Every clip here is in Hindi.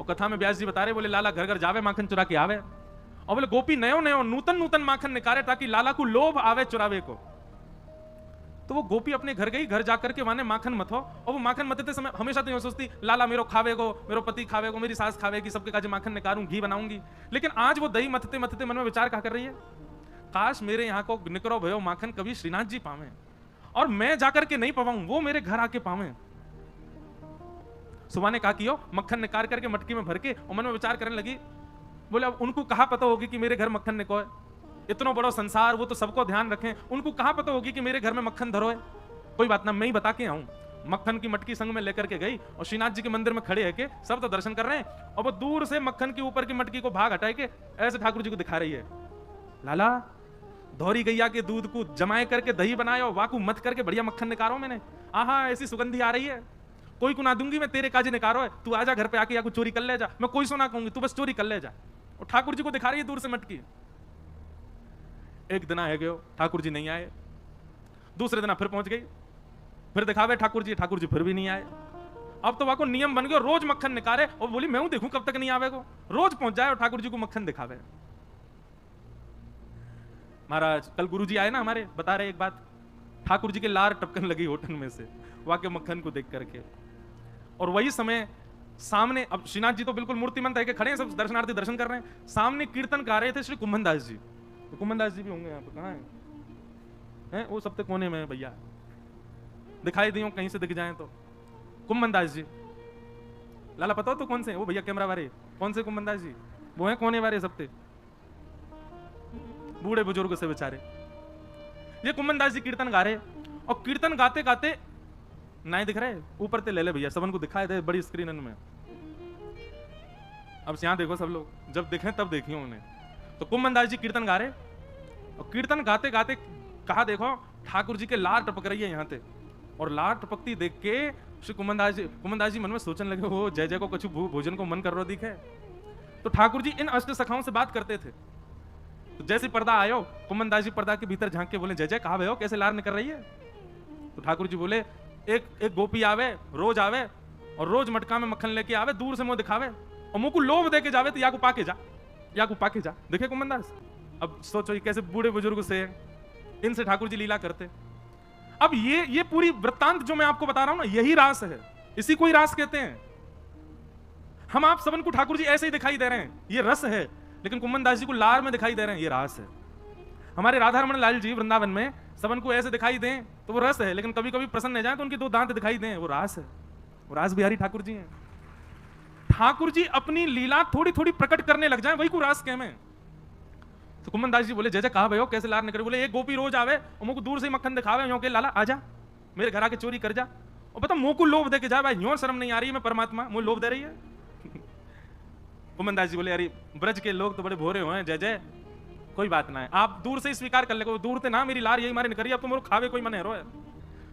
और कथा में व्यास जी बता रहे, बोले लाला घर घर जावे माखन चुरा के आवे, और बोले गोपी नयो नयो नूतन नूतन माखन निकाले ताकि लाला को लोभ आवे चुरावे को। तो वो गोपी अपने घर गई, घर जाकर के माने माखन मथो, और वो माखन मथते समय हमेशा तो ये सोचती लाला मेरो खावेगो, मेरो पति खावेगो, मेरी सास खावेगी, सबके काज माखन निकालूं, घी बनाऊंगी। लेकिन आज वो दही मथते मथते मन में विचार क्या कर रही है, काश मेरे यहाँ को निकरो भयो माखन कभी श्रीनाथ जी पावे, और मैं जाकर के नहीं पवाऊं, वो मेरे घर आके पावे। सुबह ने कहा कि मक्खन निकाल करके मटकी में भर के, और मन में विचार करने लगी, बोले अब उनको कहां पता होगी कि मेरे घर मक्खन निको है, इतना बड़ा संसार, वो तो सबको ध्यान रखें, उनको कहां पता होगी कि मेरे घर में मक्खन धरो है। कोई बात ना, मैं ही बता के आऊं। मक्खन की मटकी संग में लेकर के गई, और श्रीनाथ जी के मंदिर में खड़े है के सब तो दर्शन कर रहे हैं, और वो दूर से मक्खन के ऊपर की मटकी को भाग हटाए के ऐसे ठाकुर जी को दिखा रही है, लाला धौरी गैया के दूध को जमाए करके दही बनाए और वाकू मत करके बढ़िया मक्खन निकालो मैंने, आहा ऐसी सुगंधी आ रही है, कोई को ना दूंगी मैं, तेरे काजे निकारो है, तू आजा घर पे आके या कुछ चोरी कर ले जा, मैं कोई सो ना कहूंगी, तू बस चोरी कर ले जा। और ठाकुर जी को दिखा रही है दूर से मटकी। एक दिन आए गए, ठाकुर जी नहीं आए, दूसरे दिन फिर पहुंच गई, फिर दिखावे ठाकुर जी फिर भी नहीं आए। अब तो वाको नियम बन गया, रोज मक्खन निकाले, और बोली मैं देखूं कब तक नहीं आवेगो, रोज पहुंच जाए और ठाकुर जी को मक्खन दिखावे। महाराज कल गुरु जी आए ना हमारे, बता रहे एक बात, ठाकुर जी के लार टपकन लगी होठन में से वाके मक्खन को देख करके। और वही समय सामने, अब श्रीनाथ जी तो बिल्कुल मूर्तिमंत है कि खड़े हैं, सब दर्शनार्थी दर्शन कर रहे हैं, सामने कीर्तन गा रहे थे श्री कुंभन दास जी। तो कुंभन दास जी भी होंगे यहाँ पे, कहाँ हैं? वो सबसे कोने में भैया, दिखाई दियो कहीं से दिख जाए तो। कुंभन दास जी, लाला पता हो तो कौन से? वो भैया कैमरा वाले, कौन से कुंभन दास जी? वो हैं कोने वाले सबसे, बूढ़े बुजुर्ग से बेचारे। ये कुंभन दास जी कीर्तन गा रहे, और कीर्तन गाते गाते नहीं दिख रहे, ऊपर ते ले ले भैया, सबन को दिखाए दे बड़ी स्क्रीन में। अब यहां देखो सब लोग, जब देखें तब देखिए उन्हें। तो कुंभन दास जी कीर्तन गा रहे, और कीर्तन गाते गाते कहा देखो ठाकुर जी के लार टपक रही है यहाँ पे, और लार टपकती देख के श्री कुंभन दास जी मन में सोचने लगे, हो जय जय को कछु भोजन को मन कर रो दिखे। तो ठाकुर जी इन अष्ट सखाओं से बात करते थे। तो जैसे पर्दा आयो, कुंभन दास जी पर्दा के भीतर झांक के बोले, जय जय कहा भयो, कैसे लार निकल रही है? तो ठाकुर जी बोले, एक गोपी आवे, रोज आवे, और रोज मटका में मक्खन लेके आवे, दूर से मुंह दिखावे, और मुंह को लोभ दे के जावे, तो या को पाके जा, या को पाके जा। देखे कुंभन दास, अब सोचो ये कैसे बूढ़े बुजुर्ग से, इनसे ठाकुर जी लीला करते। अब ये पूरी वृत्तांत जो मैं आपको बता रहा हूं ना, यही रास है, इसी को ही रास कहते हैं। हम आप सबन को ठाकुर जी ऐसे ही दिखाई दे रहे हैं, ये रस है, लेकिन कुंभन दास जी को लार में दिखाई दे रहे हैं, ये रास है। हमारे राधा रमण लाल जी वृंदावन में सबन को ऐसे दिखाई दें तो वो रस है, लेकिन कभी कभी प्रसन्न हो जाए तो उनके दो दांत दिखाई दें, वो रास है। वो रास बिहारी ठाकुर जी हैं। ठाकुर जी अपनी लीला थोड़ी थोड़ी प्रकट करने लग जाए, वही को रास कह में। तो कुंभन दास जी बोले, जय जय कहा भयो, कैसे लार निकले? बोले एक गोपी रोज आवे और मुंह को दूर से मक्खन दिखावे, यूं के लाला आजा मेरे घर आके चोरी कर जा, और पता मुंह को लोभ दे के जा, भाई यूं शर्म नहीं आ रही है, मैं परमात्मा मुंह लोभ दे रही है। कुंभन दास जी बोले, अरे ब्रज के लोग तो बड़े भोरे हुए, जय जय कोई बात ना है, आप दूर से स्वीकार कर ले, दूर से ना मेरी लार यही मारे निकरी, अब तो मेरे खावे कोई मन है रो है।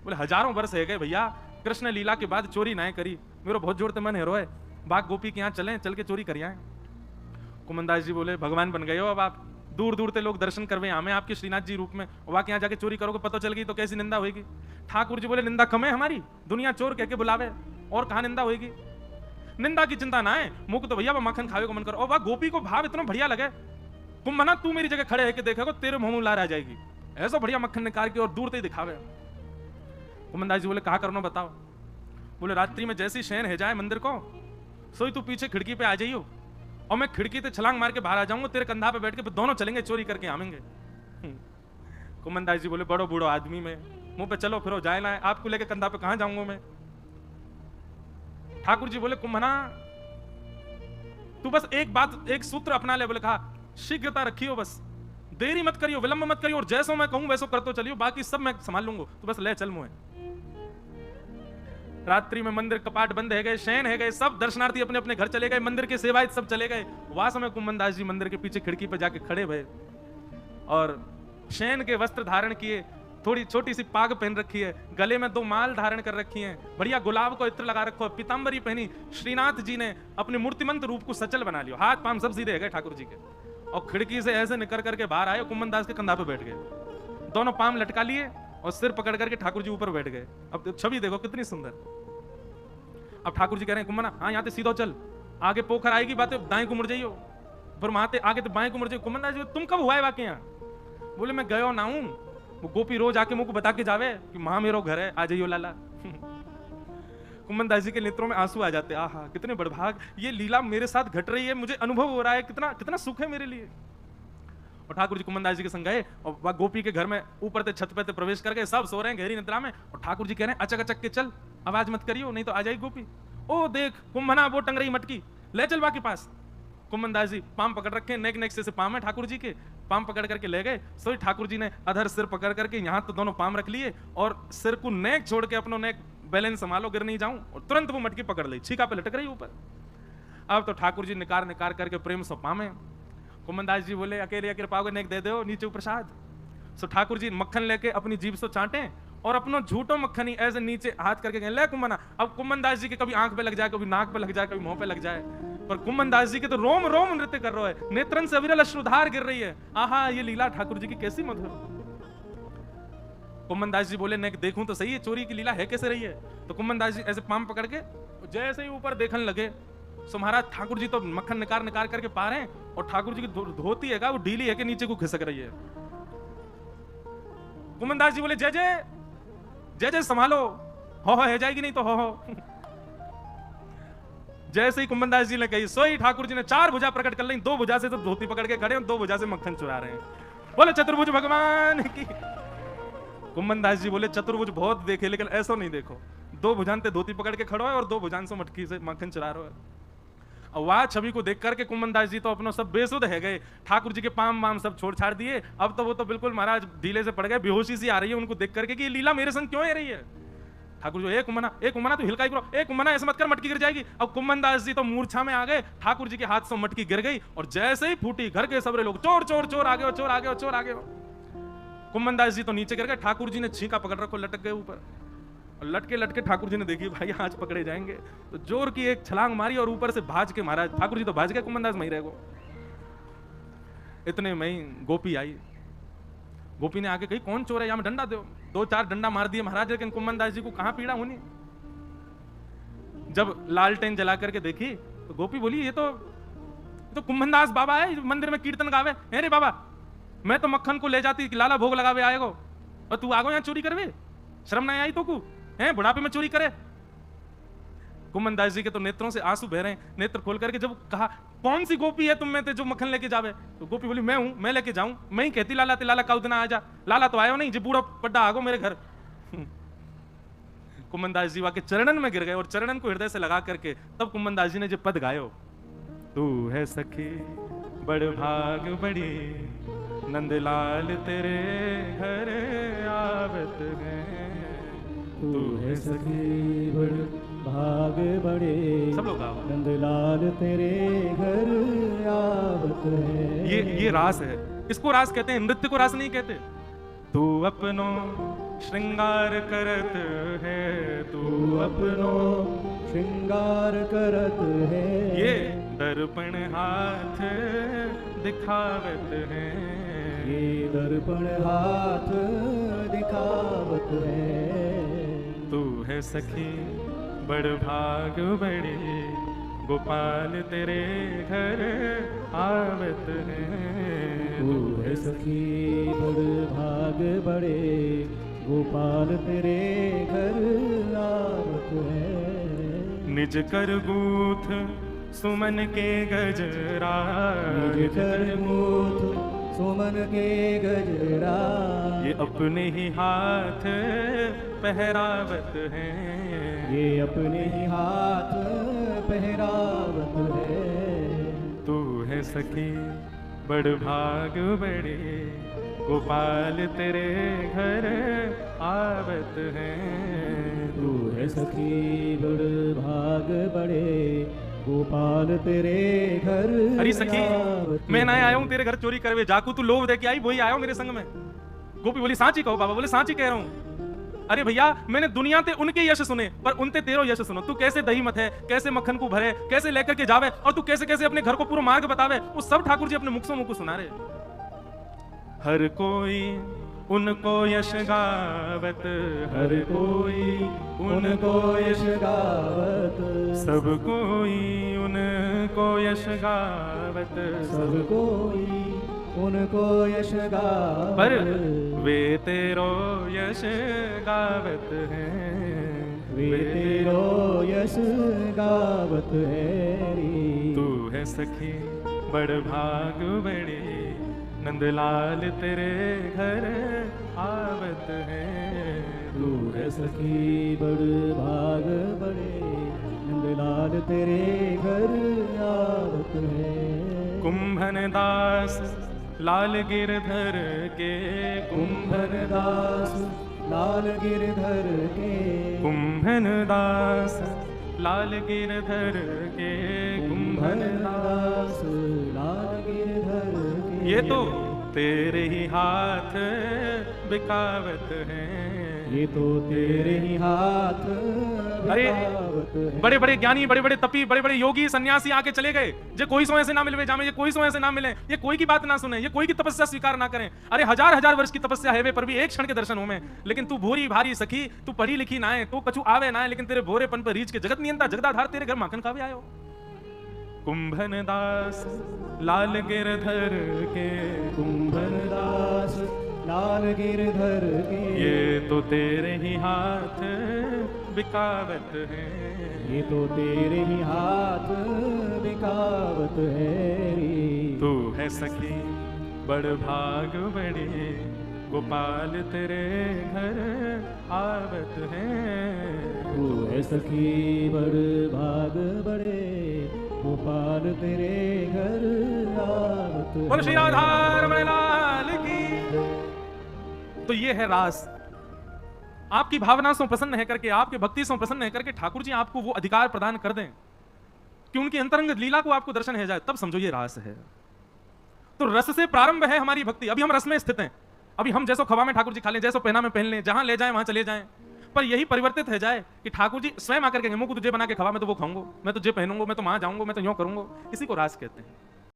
बोले हजारों वर्ष है गए भैया, कृष्ण लीला के बाद चोरी ना करी, मेरा बहुत जोर से मन है रो है, बाग गोपी के यहाँ चलें, चल के चोरी करिए। कुंभन दास जी बोले, भगवान बन गए हो अब आप, दूर दूर से लोग दर्शन करवे हमें आपके श्रीनाथ जी रूप में, वहां के यहाँ जाके चोरी करोगे, पता चल गई तो कैसी निंदा होगी? ठाकुर जी बोले, निंदा कम है हमारी, दुनिया चोर कह के बुलावे, और कहां निंदा होगी? निंदा की चिंता ना है, मुख तो भैया मक्खन खावे को मन करो। और वह गोपी को भाव इतना बढ़िया लगे, कुंभना तू मेरी जगह खड़े है कि देखो तेरे मुंह में लार आ जाएगी, ऐसा बढ़िया मक्खन निकाल के और दूर से ही दिखावे। कुंभन दास जी बोले, कहा करना बताओ? बोले, रात्रि में जैसी शयन है जाए मंदिर को, सोई तू पीछे खिड़की पे आ जाइयो, और मैं खिड़की से छलांग मार के बाहर आ जाऊंगा, तेरे कंधा पे बैठ के दोनों चलेंगे चोरी करके आवेंगे। कुंभन दास जी बोले, बड़ो बूढ़ो आदमी में मुंह पे चलो फिरो जाए ना है, आपको लेके कंधा पे कहां जाऊंगा मैं? ठाकुर जी बोले, कुंभना तू बस एक बात, एक सूत्र अपना ले। बोले, कहा शीघ्रता रखियो, बस देरी मत करियो, विलंब मत करियो, और जैसो मैं कहूं वैसो करतो चलियो, बाकी सब मैं संभाल लूंगा, तो बस ले चल मुझे। रात्रि में मंदिर कपाट बंद है गए, शयन है गए, सब दर्शनार्थी अपने अपने घर चले गए, मंदिर के सेवायत सब चले गए। वहां समय कुंभन दास जी मंदिर के पीछे खिड़की पर जाके खड़े भये, और शयन के वस्त्र धारण किए, थोड़ी छोटी सी पाग पहन रखी है, गले में 2 माल धारण कर रखी हैं, बढ़िया गुलाब को इत्र लगा रखो, पीतांबरी पहनी। श्रीनाथ जी ने अपने मूर्तिमंत रूप को सचल बना लियो, हाथ पांव सब सीधे है गए ठाकुर जी के, और खिड़की से ऐसे निकल करके बाहर आए, कुंभन दास के कंधा पे बैठ गए, दोनों पांव लटका लिए और सिर पकड़ करके ठाकुर जी ऊपर बैठ गए। अब छवि देखो कितनी सुंदर। अब ठाकुर जी कह रहे हैं, कुंभना हाँ यहाँ से सीधो चल, आगे पोखर आएगी बातें दाएं को मुड़ जाइयो, फिर वहां ते आगे तो बाएं को मुड़ जाइयो। कुमन दास जी तुम कब हुआ है वाकई यहाँ? बोले मैं गयो ना हूं, वो गोपी रोज आके मुझको बता के जावे कि मां मेरो घर है, आ जाइयो लाला। कुमन दास जी के नेत्रों में आंसू आ जाते, आहा कितने बड़भाग, ये लीला मेरे साथ घट रही है, मुझे अनुभव हो रहा है, कितना कितना सुख है मेरे लिए। और ठाकुर जी कुमन दास जी के संग गए और वह गोपी के घर में ऊपर से छत पे प्रवेश कर गए, सब सो रहे हैं गहरी निद्रा में, और ठाकुर जी कह रहे हैं अचक अचक के चल, आवाज मत करियो नहीं तो आ जाएगी गोपी। ओ देख कुंभना वो टंग रही मटकी, ले चल बाकी पास। कुमन दास जी पाम पकड़ रखे, नेक नेक से पाम है ठाकुर जी के, पाम पकड़ करके ले गए। सोई ठाकुर जी ने अधर सिर पकड़ करके यहाँ तो दोनों पाम रख लिए और सिर को नेक छोड़ के अपनो नेक बैलेंस संभालो गिर नहीं जाऊं, और तुरंत वो मटकी पकड़ ली, छीका पे लटक रही ऊपर। अब तो ठाकुर जी निकार निकार करके प्रेम से पामे। कुमन दास जी बोले अकेले कृपा को नेक दे दो नीचे प्रसाद। सो ठाकुर जी मक्खन लेके अपनी जीभ से चाटे और अपनो झूठो मक्खन ही ऐसे नीचे हाथ करके गए ले कुमना। अब कुमन दास जी के कभी आंख पे लग जाए, कभी नाक पे लग जाए, कभी मुंह पे लग जाए, पर कुमन दास जी के तो रोम रोम नृत्य कर रहा है, नेत्रन से अविरल अश्रुधार गिर रही है। आहा ये लीला ठाकुर जी की कैसी मधुर। कुमन दास जी बोले नेक देखूं तो सही है चोरी की लीला है कैसे रही है। तो कुमन दास जी ऐसे पाम पकड़ के जैसे ही ऊपर देखने लगे, सो महाराज ठाकुर जी तो मक्खन निकार निकार करके पा रहे हैं, और ठाकुर जी की धोती है वो ढीली है कि नीचे को खिसक रही है। कुमन दास जी बोले जय जय जय जय संभालो, हो है जाएगी नहीं तो हो। जैसे ही कुमन दास जी ने कही सोई ठाकुर जी ने चार भुजा प्रकट कर ली, दो भुजा से तो धोती पकड़ के खड़े हैं, दो भुजा से मक्खन चुरा रहे हैं। बोले चतुर्भुज भगवान की। कुमन दास जी बोले चतुर्भुज बहुत देखे लेकिन ऐसा नहीं देखो, दो भुजान ते धोती पकड़ के खड़ो है और दो भुजान से मटकी से मक्खन चुरा रहे है। और वह छवि को देख करके कुमन दास जी तो अपना सब बेसुध है गए, ठाकुर जी के पाम वाम सब छोड़ छाड़ दिए। अब तो वो तो बिल्कुल महाराज ढीले से पड़ गए, बेहोशी सी आ रही है उनको देख करके कि ये लीला मेरे संग क्यों आ रही है। ठाकुर जी एक कुमना तो हिलकाई करो, एक कुमना ऐसे मत कर मटकी गिर जाएगी। अब कुमन दास जी तो मूर्छा में आ गए, ठाकुर जी के हाथ से मटकी गिर गई और जैसे ही फूटी घर के सबरे लोग चोर चोर चोर आगे हो, चोर आगे हो, चोर आगे हो। कुमन दास जी तो नीचे गिर गए, ठाकुर जी ने छींका पकड़ रखो, लटक गए ऊपर। और लटके लटके ठाकुर जी ने देखी भाई आज पकड़े जाएंगे, तो जोर की एक छलांग मारी और ऊपर से भाज के महाराज ठाकुर जी तो भाज गए, कुमन दास वहीं रह गए। इतने में ही गोपी आई, गोपी ने आके कही कौन चोर है, यहाँ में डंडा दो। दो चार डंडा मार दिए महाराज, लेकिन कुमन दास जी को कहां पीड़ा होनी। जब लालटेन जला करके देखी तो गोपी बोली ये तो कुमन दास बाबा है, मंदिर में कीर्तन गावे। अरे बाबा मैं तो मक्खन को ले जाती लाला भोग लगावे आएगो, और तू आगो यहाँ चोरी करवे, शर्म नहीं आई तो को है बुढ़ापे में चोरी करे। कुमन दास जी के तो नेत्रों से आंसू बह रहे हैं, नेत्र खोल करके जब कहा कौन सी गोपी है तुम में जो मक्खन लेके जावे, तो गोपी बोली मैं हूं, मैं लेके जाऊं, मैं ही कहती लाला ते लाला का उतना आ जा, लाला तो आयो नहीं जी बूढ़ा पड्डा आगो मेरे घर। कुमन दास जी वाके चरणन में गिर गए और चरणन को हृदय से लगा करके तब कुमन दास जी ने जो पद गायो, तू है सखी बड़ भाग बड़ी नंदलाल तेरे घर आवत है, तू है सखी बड़ भाग बड़े सब लोग नंदलाल तेरे घर आवत है। ये रास है, इसको रास कहते हैं, नृत्य को रास नहीं कहते। तू अपनो श्रृंगार करत है, तू अपनो श्रृंगार करत है, ये दर्पण हाथ दिखावत है, ये दर्पण हाथ दिखावत है। तू है सखी बड़ भाग बड़े गोपाल तेरे घर आवत है, तू है सखी बड़ भाग बड़े गोपाल तेरे घर आवत है। निज कर गूथ सुमन के गजरा, निज कर गूथ सुमन के गजरा, ये अपने ही हाथ पहरावत है, ये अपने ही हाथ पहरावत है। तू है सखी बड़ भाग बड़े गोपाल तेरे घर आवत है, तू है सखी बड़ भाग बड़े गोपाल तेरे घर। अरे सखी मैं ना आया हूं तेरे घर चोरी करवे, जाकू तू लोभ दे के आई वही आया हूं मेरे संग में। गोपी बोली सांची कहो बाबा, बोले सांची कह रहा हूं। अरे भैया मैंने दुनिया ते उनके यश सुने पर उनते तेरो यश सुनो, तू कैसे दही मत है, कैसे मक्खन को भरे, कैसे लेकर के जावे, और तू कैसे कैसे अपने घर को पूरा मार्ग बतावे, वो सब ठाकुर जी अपने मुख से मुख को सुना रहे। हर कोई उनको यश गावत, हर कोई उनको यश गावत, सब कोई उन उनको यश गावत सब कोई उनको यश गावत, पर वे तेरो यश गावत हैं, वे तेरो यश गावत है री। तू है सखी बड़ भाग बड़ी, नंदलाल तेरे घर आवत है। तू है सखी बड़ भाग बड़े, नंदलाल तेरे घर आवत है। कुंभन दास लाल गिरधर के, कुंभन दास लाल गिरधर के, कुंभन दास लाल गिरधर के, कुंभन दास लाल गिरधर के। ये तो तेरे ही हाथ बिकावत हैं, ये तो तेरे ही हाथ अरे बिकावत है। बड़े बड़े ज्ञानी, बड़े बड़े तपी, बड़े बड़े योगी सन्यासी आके चले गए, जे कोई सोए से ना मिलवे जामे, ये कोई सोए से ना मिले, ये कोई की बात ना सुने, ये कोई की तपस्या स्वीकार ना करें। अरे हजार हजार वर्ष की तपस्या है वे, पर भी एक क्षण के दर्शन हो में। लेकिन तू भूरी भारी सखी, तू पढ़ी लिखी ना है, तू कछु आवे ना है, लेकिन तेरे भोरेपन पर रीच के जगत नियंता जगदाधार तेरे घर माखन खावे आयो। कुंभन दास लाल गिरधर के, कुंभन दास लाल गिरधर के। ये तो तेरे ही हाथ बिकावत है, ये तो तेरे ही हाथ बिकावत है री। तू है सखी बड़ भाग बड़ी, गोपाल तेरे घर आवत है। तू है सखी बड़ भाग बड़े, गोपाल तेरे घर आवत है। बोल श्री राधा रमण लाल की। तो ये है रास। आपकी भावना से प्रसन्न है करके, आपके भक्ति से प्रसन्न है करके ठाकुर जी आपको वो अधिकार प्रदान कर दें कि उनकी अंतरंग लीला को आपको दर्शन है जाए, तब समझो ये रास है। तो रस से प्रारंभ है हमारी भक्ति। अभी हम रस में स्थित हैं, अभी हम जैसो खवा में ठाकुर जी खा लें, जैसो पहना में पहन लें, जहां ले जाएं वहां चले जाएं, पर यही परिवर्तित है जाए कि ठाकुर जी स्वयं आकर के मुंह को तुझे बना के खवा, मैं तो वो खाऊंगा, मैं तुझे पहनूंगा, मैं तो वहां जाऊंगा, मैं तो यूं करूंगा। इसी को रास कहते हैं।